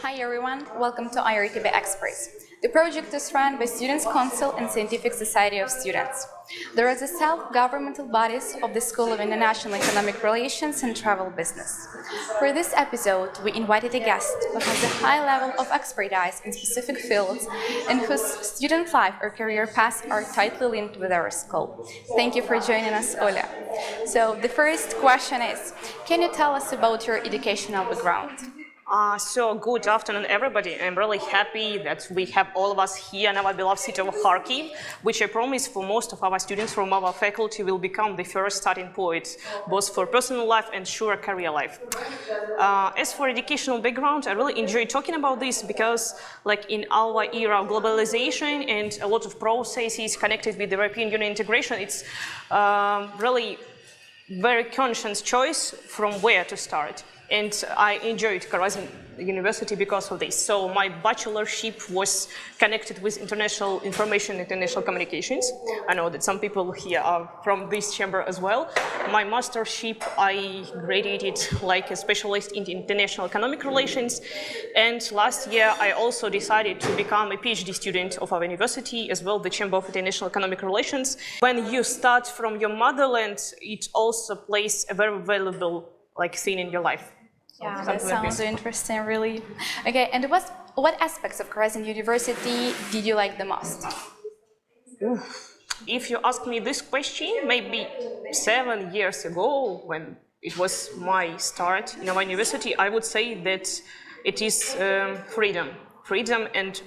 Hi everyone, welcome to IRTB Experts. The project is run by Students' Council and Scientific Society of Students. There are the self-governmental bodies of the School of International Economic Relations and Travel Business. For this episode, we invited a guest who has a high level of expertise in specific fields and whose student life or career paths are tightly linked with our school. Thank you for joining us, Olga. So the first question is, can you tell us about your educational background? So good afternoon, everybody. I'm really happy that we have all of us here in our beloved city of Kharkiv, which I promise for most of our students from our faculty will become the first starting point, both for personal life and sure career life. As for educational background, I really enjoy talking about this because, like in our era of globalization and a lot of processes connected with the European Union integration, it's really very conscious choice from where to start. And I enjoyed Kharkiv University because of this. So my bachelorship was connected with international information and international communications. I know that some people here are from this chamber as well. My mastership, I graduated like a specialist in international economic relations. And last year, I also decided to become a PhD student of our university, as well the Chamber of International Economic Relations. When you start from your motherland, it also plays a very valuable thing in your life. Yeah, that sounds interesting, really. Okay, and what aspects of Kharkiv University did you like the most? If you ask me this question, maybe 7 years ago, when it was my start in our university, I would say that it is freedom and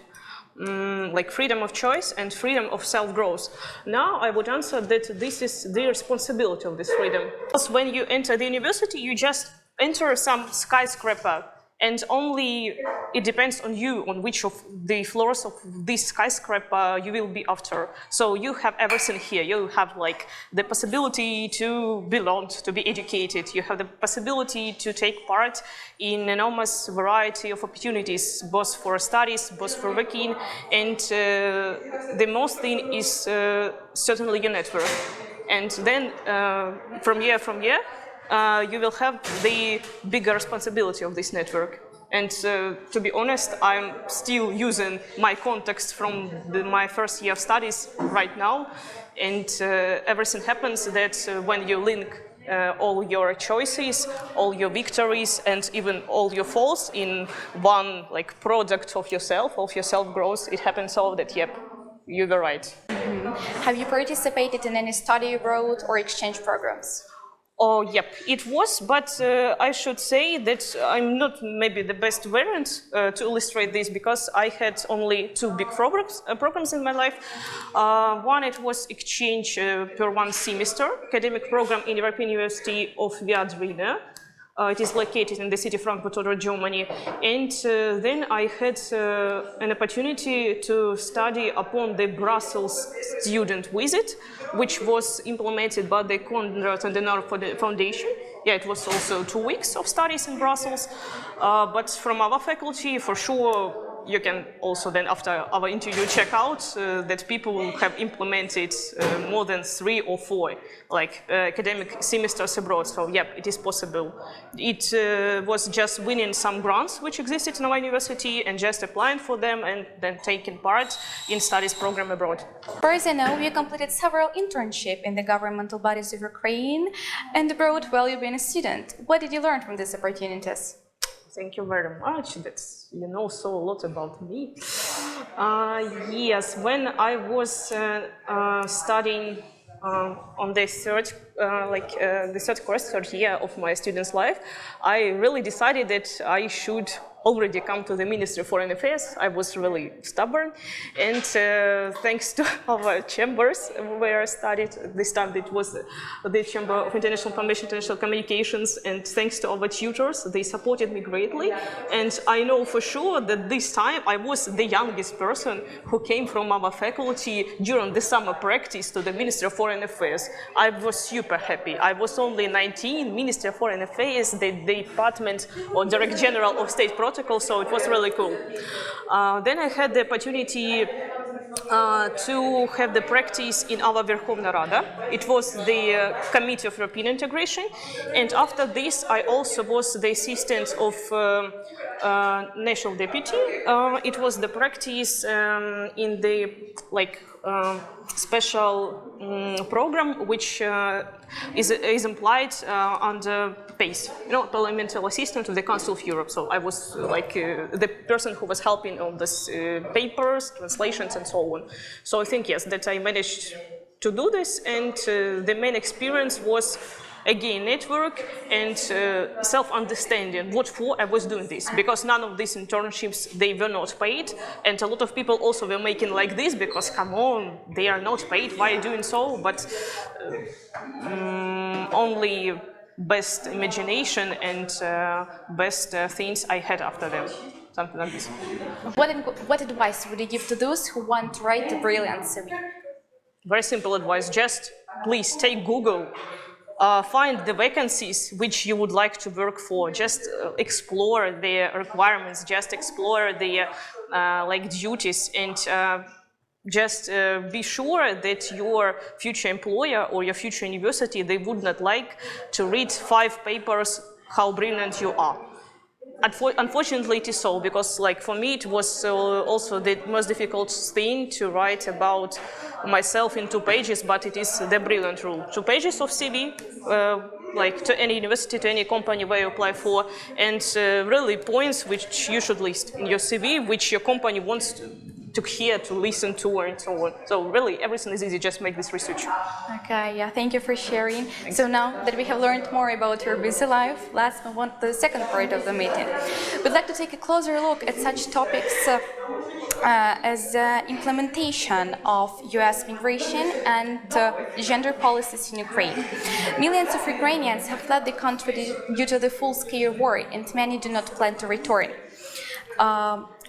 freedom of choice and freedom of self-growth. Now I would answer that this is the responsibility of this freedom. Because when you enter the university, you just enter some skyscraper, and only it depends on you on which of the floors of this skyscraper you will be after. So you have everything here. You have the possibility to belong, to be educated. You have the possibility to take part in enormous variety of opportunities, both for studies, both for working, and the most thing is certainly your network. And then from year, you will have the bigger responsibility of this network. And to be honest, I'm still using my contacts from my first year of studies right now. And everything happens that when you link all your choices, all your victories, and even all your faults in one product of your self-growth, it happens so that, yep, you were right. Mm-hmm. Have you participated in any study abroad or exchange programs? Oh, yep, it was, but I should say that I'm not maybe the best variant to illustrate this, because I had only 2 big programs in my life. One, it was exchange per 1 semester, academic program in European University of Viadrina. It is located in the city of Frankfurt oder Germany. And then I had an opportunity to study upon the Brussels student visit, which was implemented by the Konrad Adenauer Foundation. Yeah, it was also 2 weeks of studies in Brussels. But from our faculty, for sure, you can also then, after our interview, check out that people have implemented more than 3 or 4 academic semesters abroad. So, yep, it is possible. It was just winning some grants which existed in our university and just applying for them and then taking part in studies program abroad. As far as I know, you completed several internships in the governmental bodies of Ukraine and abroad while you've been a student. What did you learn from these opportunities? Thank you very much. You know so a lot about me. Yes, when I was studying on the third year of my student's life, I really decided that I should already come to the Ministry of Foreign Affairs. I was really stubborn, and thanks to our chambers where I studied, this time it was the Chamber of International Information, International Communications, and thanks to our tutors, they supported me greatly. And I know for sure that this time I was the youngest person who came from our faculty during the summer practice to the Ministry of Foreign Affairs. I was super happy. I was only 19, Ministry of Foreign Affairs, the Department or Director General of State Protocol, so it was really cool. Then I had the opportunity to have the practice in our Verkhovna Rada. It was the Committee of European Integration, and after this I also was the assistant of National Deputy. It was the practice in the special program which is implied under PACE, Parliamentary Assistant to the Council of Europe. So I was the person who was helping on this papers, translations, and so on. So I think, yes, that I managed to do this, and the main experience was, again, network and self-understanding what for I was doing this, because none of these internships, they were not paid, and a lot of people also were making like this because, come on, they are not paid, why are you doing so? But only best imagination and best things I had after them, something like this. What advice would you give to those who want to write a brilliant CV? Very simple advice, just please take Google. Find the vacancies which you would like to work for. Just explore the requirements. Just explore the duties, and just be sure that your future employer or your future university, they would not like to read 5 papers how brilliant you are. Unfortunately, it is so, because for me it was also the most difficult thing to write about myself in 2 pages, but it is the brilliant rule. 2 pages of CV, to any university, to any company where you apply for, and really points which you should list in your CV, which your company wants to hear, to listen to, and so on. So really, everything is easy, just make this research. Okay, yeah, thank you for sharing. Thanks. So now that we have learned more about your busy life, let's move on to the second part of the meeting. We'd like to take a closer look at such topics as implementation of US migration and gender policies in Ukraine. Millions of Ukrainians have fled the country due to the full-scale war, and many do not plan to return.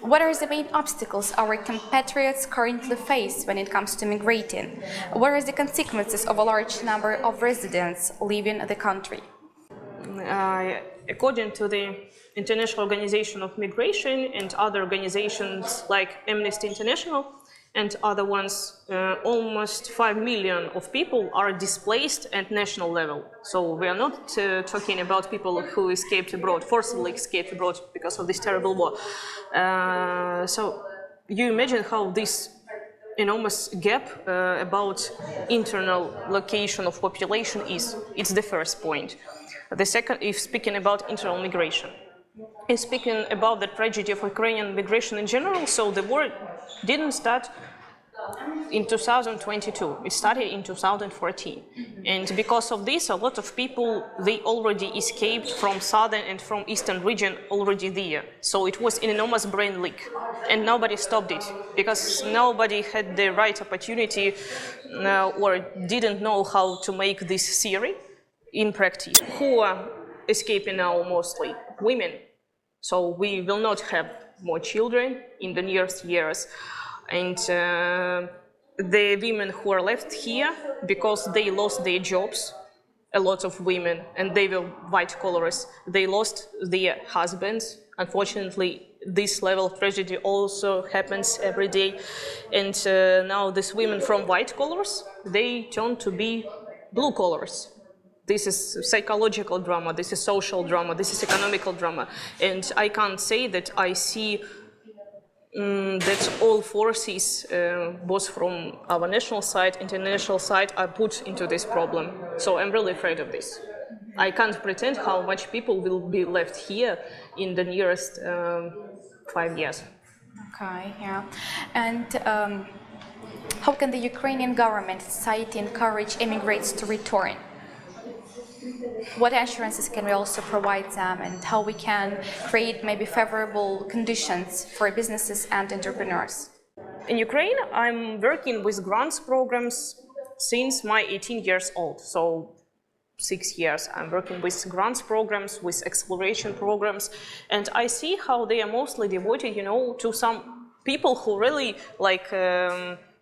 What are the main obstacles our compatriots currently face when it comes to migrating? What are the consequences of a large number of residents leaving the country? According to the International Organization of Migration and other organizations like Amnesty International and other ones, almost 5 million of people are displaced at national level. So we are not talking about people who escaped abroad, forcibly escaped abroad because of this terrible war. So you imagine how this enormous gap about internal location of population is. It's the first point. The second, if speaking about internal migration. And speaking about the tragedy of Ukrainian migration in general, so the war didn't start in 2022, it started in 2014. And because of this, a lot of people, they already escaped from southern and from eastern region already there. So it was an enormous brain leak, and nobody stopped it, because nobody had the right opportunity or didn't know how to make this theory in practice. Who are escaping now? Mostly women. So we will not have more children in the nearest years. And the women who are left here, because they lost their jobs, a lot of women, and they were white collars, they lost their husbands. Unfortunately, this level of tragedy also happens every day. And now these women from white collars, they turn to be blue collars. This is psychological drama, this is social drama, this is economical drama. And I can't say that I see that all forces, both from our national side, international side, are put into this problem. So I'm really afraid of this. I can't pretend how much people will be left here in the nearest 5 years. Okay, yeah. And how can the Ukrainian government, society encourage immigrants to return? What assurances can we also provide them, and how we can create maybe favorable conditions for businesses and entrepreneurs? In Ukraine, I'm working with grants programs since my 18 years old. So 6 years I'm working with grants programs, with exploration programs, and I see how they are mostly devoted, to some people who really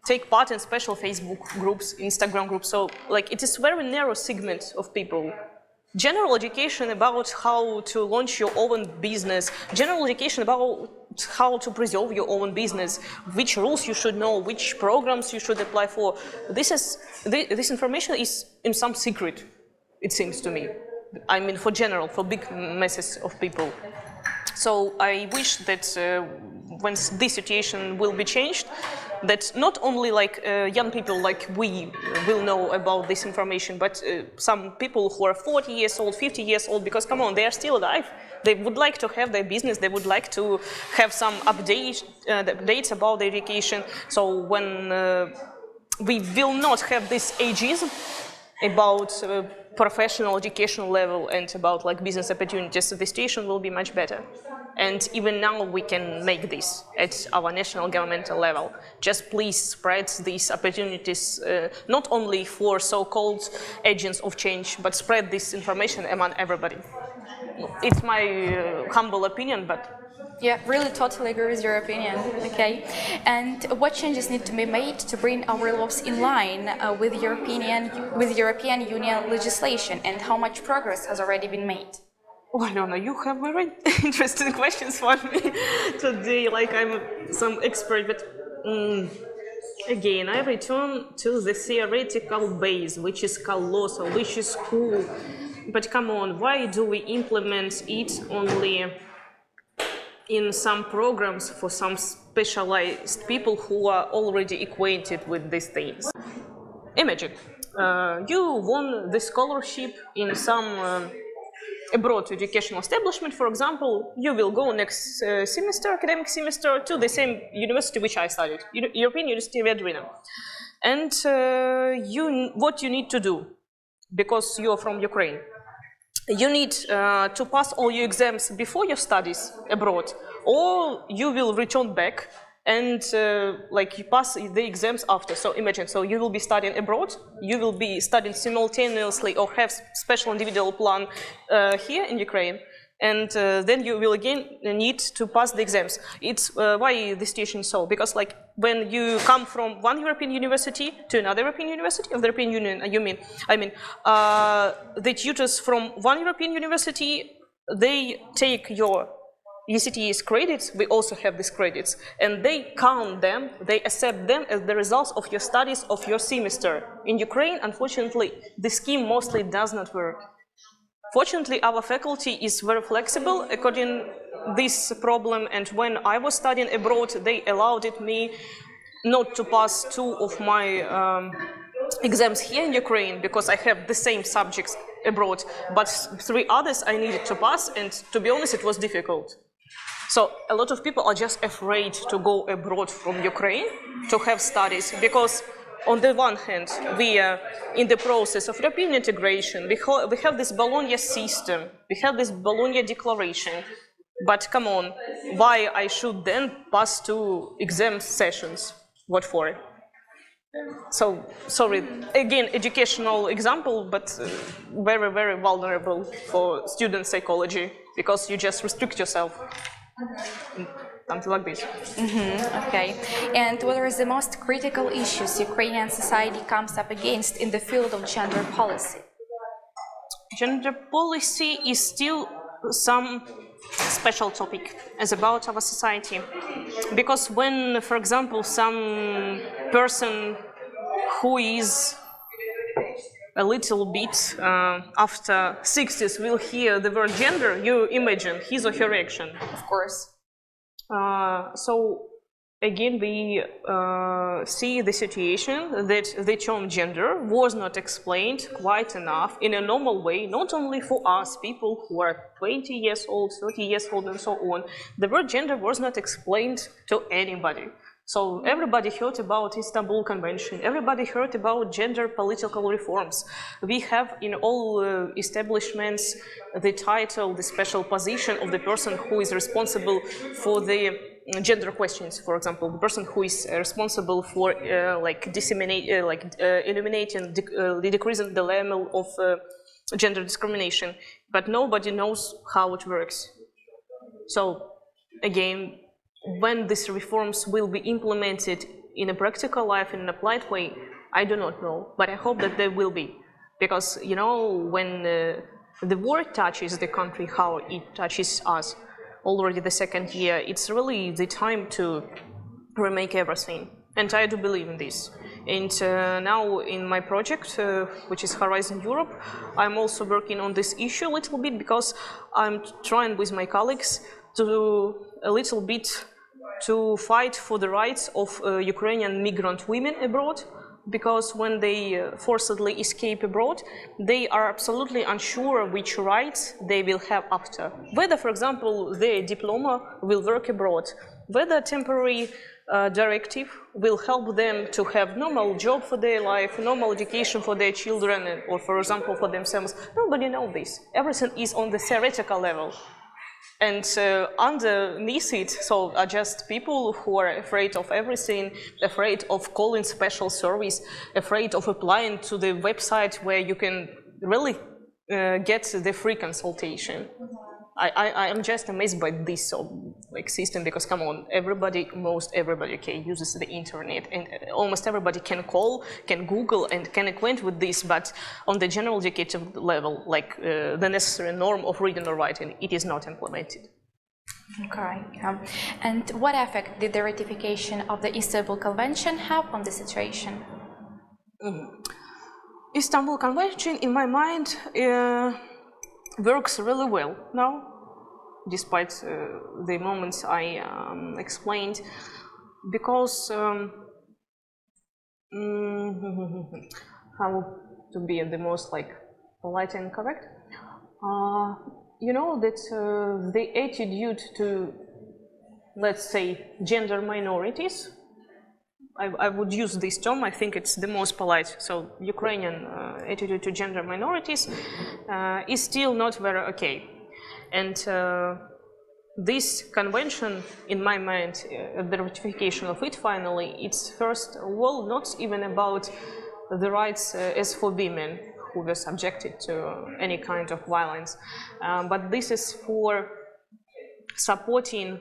take part in special Facebook groups, Instagram groups. So it is very narrow segment of people general education about how to launch your own business, general education about how to preserve your own business, which rules you should know, which programs you should apply for. This information is in some secret, it seems to me. I mean, for big masses of people. So I wish that when this situation will be changed, that not only like young people like we will know about this information, but some people who are 40 years old, 50 years old, because come on, they are still alive. They would like to have their business, they would like to have some updates about their education. So when we will not have this ageism about professional education level and about like business opportunities, the situation will be much better. And even now we can make this at our national governmental level. Just please spread these opportunities not only for so-called agents of change, but spread this information among everybody. It's my humble opinion, but yeah, really totally agree with your opinion. Okay, and what changes need to be made to bring our laws in line with European Union legislation, and how much progress has already been made? Oh, Alona, you have very interesting questions for me today, like I'm some expert, but again, I return to the theoretical base, which is colossal, which is cool, but come on, why do we implement it only in some programs for some specialized people who are already acquainted with these things? Imagine, you won the scholarship in some abroad educational establishment, for example, you will go next semester, academic semester, to the same university which I studied, European University of Vienna. And what you need to do, because you are from Ukraine, you need to pass all your exams before your studies abroad, or you will return back and like you pass the exams after. So imagine, so you will be studying abroad, you will be studying simultaneously or have special individual plan here in Ukraine, and then you will again need to pass the exams. It's why the situation is so, because like when you come from one European university to another European university of the European Union, the tutors from one European university, they take your ECTS credits, we also have these credits, and they count them, they accept them as the results of your studies of your semester. In Ukraine, unfortunately, the scheme mostly does not work. Fortunately, our faculty is very flexible according to this problem, and when I was studying abroad, they allowed me not to pass 2 of my exams here in Ukraine, because I have the same subjects abroad, but 3 others I needed to pass, and to be honest, it was difficult. So a lot of people are just afraid to go abroad from Ukraine to have studies, because on the one hand, we are in the process of European integration, we have this Bologna system, we have this Bologna declaration, but come on, why I should then pass 2 exam sessions? What for? So, sorry, again, educational example, but very, very vulnerable for student psychology, because you just restrict yourself. Something like this. Okay. And what are the most critical issues Ukrainian society comes up against in the field of gender policy? Gender policy is still some special topic as about our society. Because when, for example, some person who is a little bit after 60s will hear the word gender, you imagine his or her reaction. Of course. So again, we see the situation that the term gender was not explained quite enough in a normal way, not only for us, people who are 20 years old, 30 years old, and so on. The word gender was not explained to anybody. So everybody heard about Istanbul Convention, everybody heard about gender political reforms. We have in all establishments the title, the special position of the person who is responsible for the gender questions, for example, the person who is responsible for eliminating, decreasing the level of gender discrimination, but nobody knows how it works. So again, when these reforms will be implemented in a practical life, in an applied way, I do not know, but I hope that they will be. Because, you know, when the war touches the country, how it touches us already the second year, it's really the time to remake everything. And I do believe in this. And now in my project, which is Horizon Europe, I'm also working on this issue a little bit because I'm trying with my colleagues to a little bit to fight for the rights of Ukrainian migrant women abroad, because when they forcibly escape abroad, they are absolutely unsure which rights they will have after. Whether, for example, their diploma will work abroad, whether temporary directive will help them to have normal job for their life, normal education for their children, or for example for themselves. Nobody knows this. Everything is on the theoretical level. And underneath it, so are just people who are afraid of everything, afraid of calling special service, afraid of applying to the website where you can really get the free consultation. I am just amazed by this system, because come on, most everybody uses the internet, and almost everybody can call, can Google, and can acquaint with this, but on the general educative level, like the necessary norm of reading or writing, it is not implemented. Okay. And what effect did the ratification of the Istanbul Convention have on the situation? Istanbul Convention, in my mind, works really well now, despite the moments I explained, because how to be the most polite and correct, you know that the attitude to, let's say, gender minorities, I would use this term, I think it's the most polite, so Ukrainian attitude to gender minorities is still not very okay. And this convention, in my mind, the ratification of it finally, it's first of all not even about the rights as for women who were subjected to any kind of violence, but this is for supporting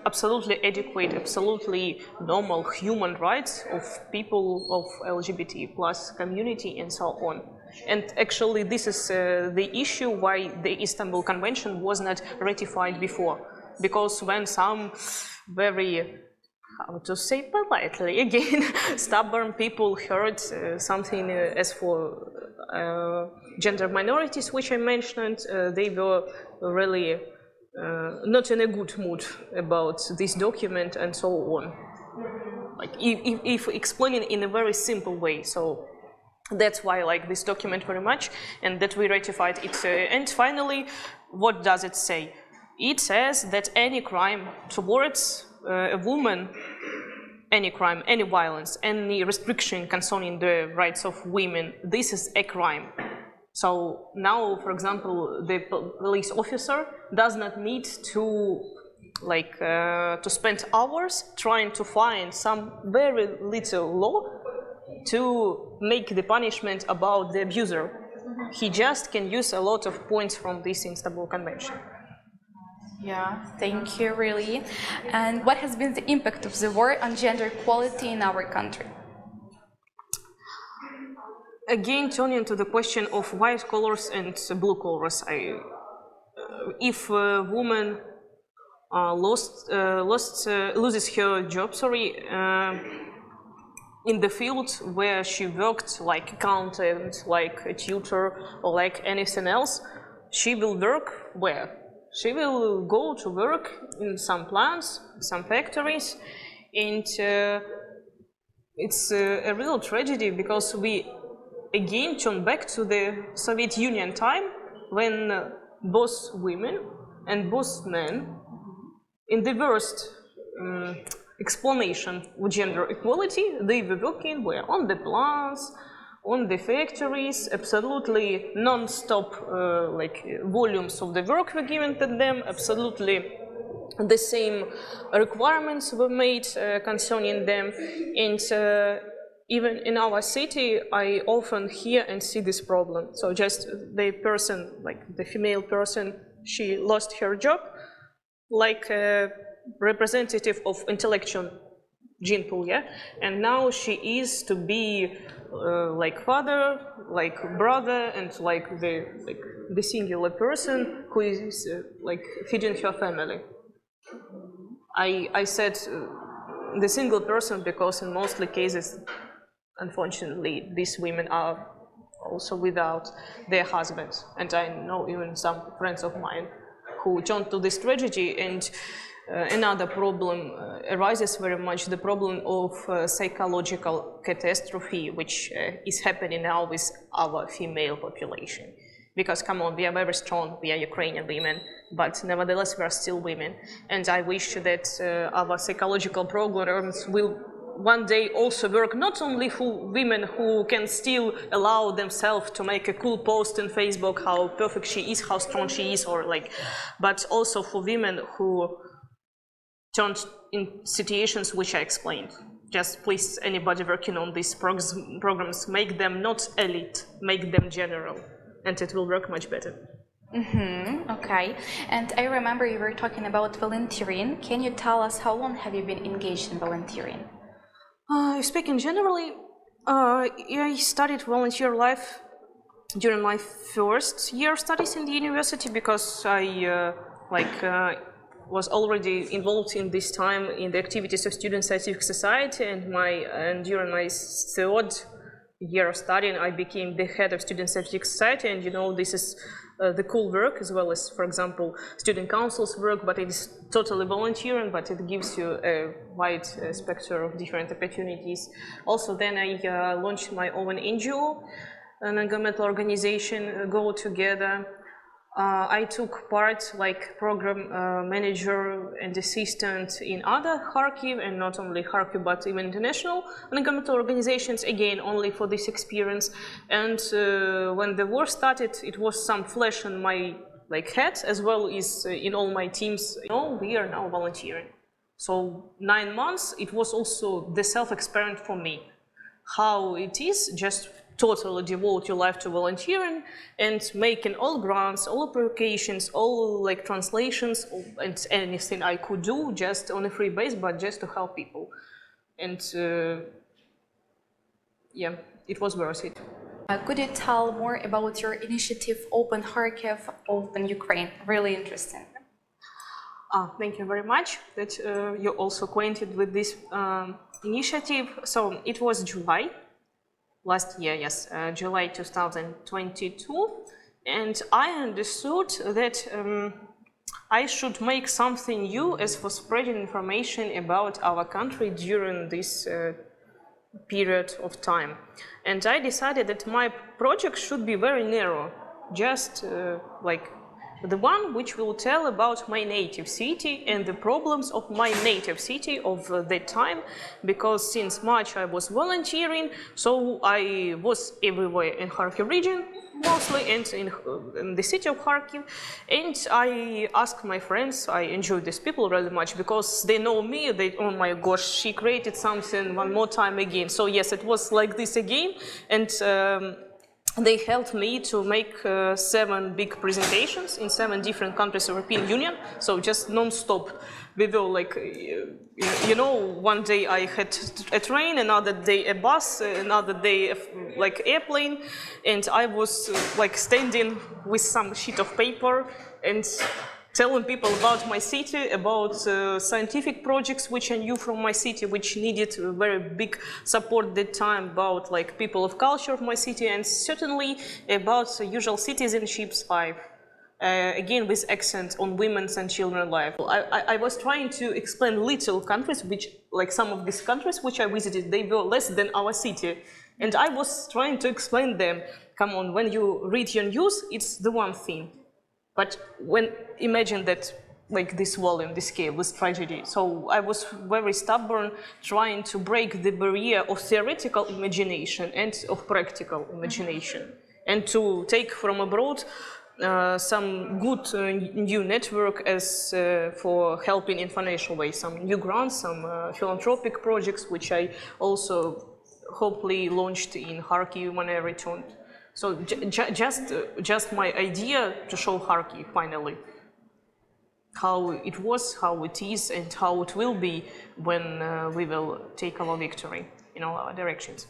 absolutely adequate, absolutely normal human rights of people of LGBT plus community and so on. And actually this is the issue why the Istanbul Convention was not ratified before. Because when some very, how to say politely again, stubborn people heard something as for gender minorities, which I mentioned, they were really not in a good mood about this document and so on. Like if explaining in a very simple way, so that's why I like this document very much, and that we ratified it. And finally, what does it say? It says that any crime towards a woman, any crime, any violence, any restriction concerning the rights of women, this is a crime. So now, for example, the police officer does not need to to spend hours trying to find some very little law to make the punishment about the abuser. He just can use a lot of points from this Istanbul Convention. Yeah, thank you, really. And what has been the impact of the war on gender equality in our country? Again, turning to the question of white collars and blue collars, if a woman loses her job, in the field where she worked, like accountant, like a tutor, or like anything else, she will work where? She will go to work in some plants, some factories, and it's a real tragedy because we again turn back to the Soviet Union time when both women and both men, in the worst explanation of gender equality, they were working where? On the plants, on the factories, absolutely non-stop volumes of the work were given to them, absolutely the same requirements were made concerning them, and even in our city, I often hear and see this problem. So just the person, like the female person, she lost her job, like a representative of intellectual gene pool, yeah, and now she is to be like father, like brother, and like the singular person who is like feeding her family. I said the single person because in mostly cases, unfortunately, these women are also without their husbands, and I know even some friends of mine who turned to this tragedy. And another problem arises very much, the problem of psychological catastrophe, which is happening now with our female population. Because, come on, we are very strong, we are Ukrainian women, but nevertheless we are still women. And I wish that our psychological programs will one day also work not only for women who can still allow themselves to make a cool post on Facebook how perfect she is, how strong she is, or like, but also for women who turned in situations which I explained. Just please, anybody working on these programs, make them not elite, make them general, and it will work much better. Okay, and I remember you were talking about volunteering. Can you tell us how long have you been engaged in volunteering? Speaking generally, I started volunteer life during my first year of studies in the university because I was already involved in this time in the activities of student scientific society, and during my third year of studying I became the head of student scientific society, and you know this is the cool work as well as, for example, student council's work, but it is totally volunteering, but it gives you a wide spectrum of different opportunities. Also then I launched my own NGO, a non-governmental organization, Go Together. I took part like program manager and assistant in other Kharkiv, and not only Kharkiv but even international non-governmental organizations, again only for this experience. And when the war started, it was some flash on my head as well as in all my teams. You know, we are now volunteering. So 9 months, it was also the self-experiment for me, how it is just totally devote your life to volunteering and making all grants, all applications, all translations, and anything I could do just on a free base, but just to help people. And yeah, it was worth it. Could you tell more about your initiative Open Kharkiv, Open Ukraine? Really interesting. Thank you very much that you're also acquainted with this initiative. So it was July. Last year, yes, July 2022, and I understood that I should make something new as for spreading information about our country during this period of time. And I decided that my project should be very narrow, just the one which will tell about my native city and the problems of my native city of that time, because since March I was volunteering, so I was everywhere in Kharkiv region, mostly, and in the city of Kharkiv, and I asked my friends, I enjoyed these people really much, because they know me, they, oh my gosh, she created something one more time again. So yes, it was like this again, and they helped me to make 7 big presentations in 7 different countries of the European Union, so just non-stop. We were you know, one day I had a train, another day a bus, another day airplane, and I was standing with some sheet of paper and telling people about my city, about scientific projects which I knew from my city, which needed very big support at that time, about people of culture of my city, and certainly about usual citizenships 5, again with accent on women's and children's life. I was trying to explain little countries, which some of these countries which I visited, they were less than our city, and I was trying to explain them, come on, when you read your news, it's the one thing. But imagine that, this volume, this scale, this tragedy. So I was very stubborn, trying to break the barrier of theoretical imagination and of practical imagination, and to take from abroad some good new network as for helping in financial way, some new grants, some philanthropic projects, which I also hopefully launched in Kharkiv when I returned. So just my idea to show Kharkiv finally. how it was, how it is, and how it will be when we will take our victory in all our directions.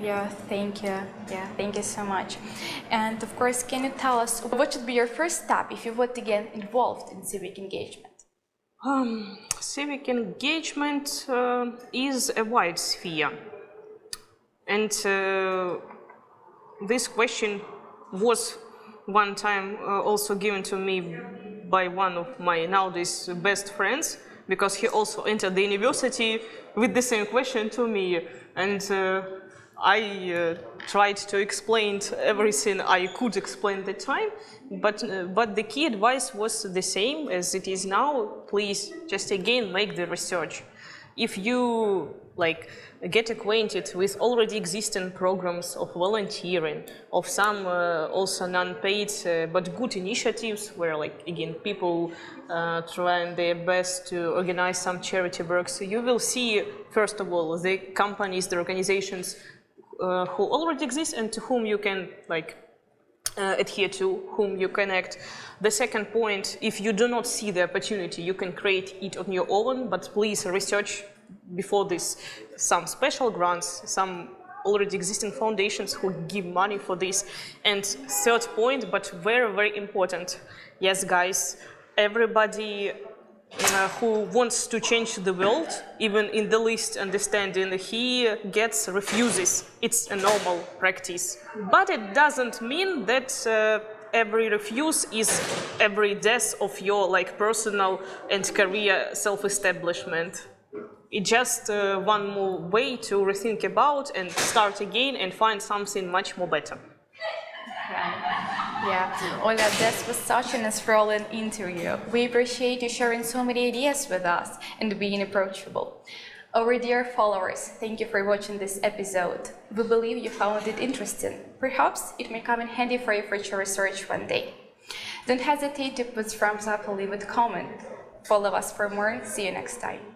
Yeah, thank you. Yeah, thank you so much. And of course, can you tell us what should be your first step if you want to get involved in civic engagement? Civic engagement is a wide sphere, and this question was one time also given to me by one of my nowadays best friends, because he also entered the university with the same question to me, and I tried to explain everything I could explain at the time, but the key advice was the same as it is now. Please just again make the research. If you get acquainted with already existing programs of volunteering, of some also non-paid but good initiatives where again people trying their best to organize some charity work, so you will see first of all the companies, the organizations who already exist and to whom you can adhere to, whom you connect. The second point, if you do not see the opportunity, you can create it on your own, but please research before this some special grants, some already existing foundations who give money for this. And third point, but very, very important, yes guys, everybody who wants to change the world, even in the least understanding, he gets refuses. It's a normal practice. But it doesn't mean that every refuse is every death of your personal and career self-establishment. It's just one more way to rethink about and start again and find something much more better. Yeah, Olga, this was such an enthralling interview. We appreciate you sharing so many ideas with us and being approachable. Our dear followers, thank you for watching this episode. We believe you found it interesting. Perhaps it may come in handy for your future research one day. Don't hesitate to put thumbs up or leave a comment. Follow us for more. See you next time.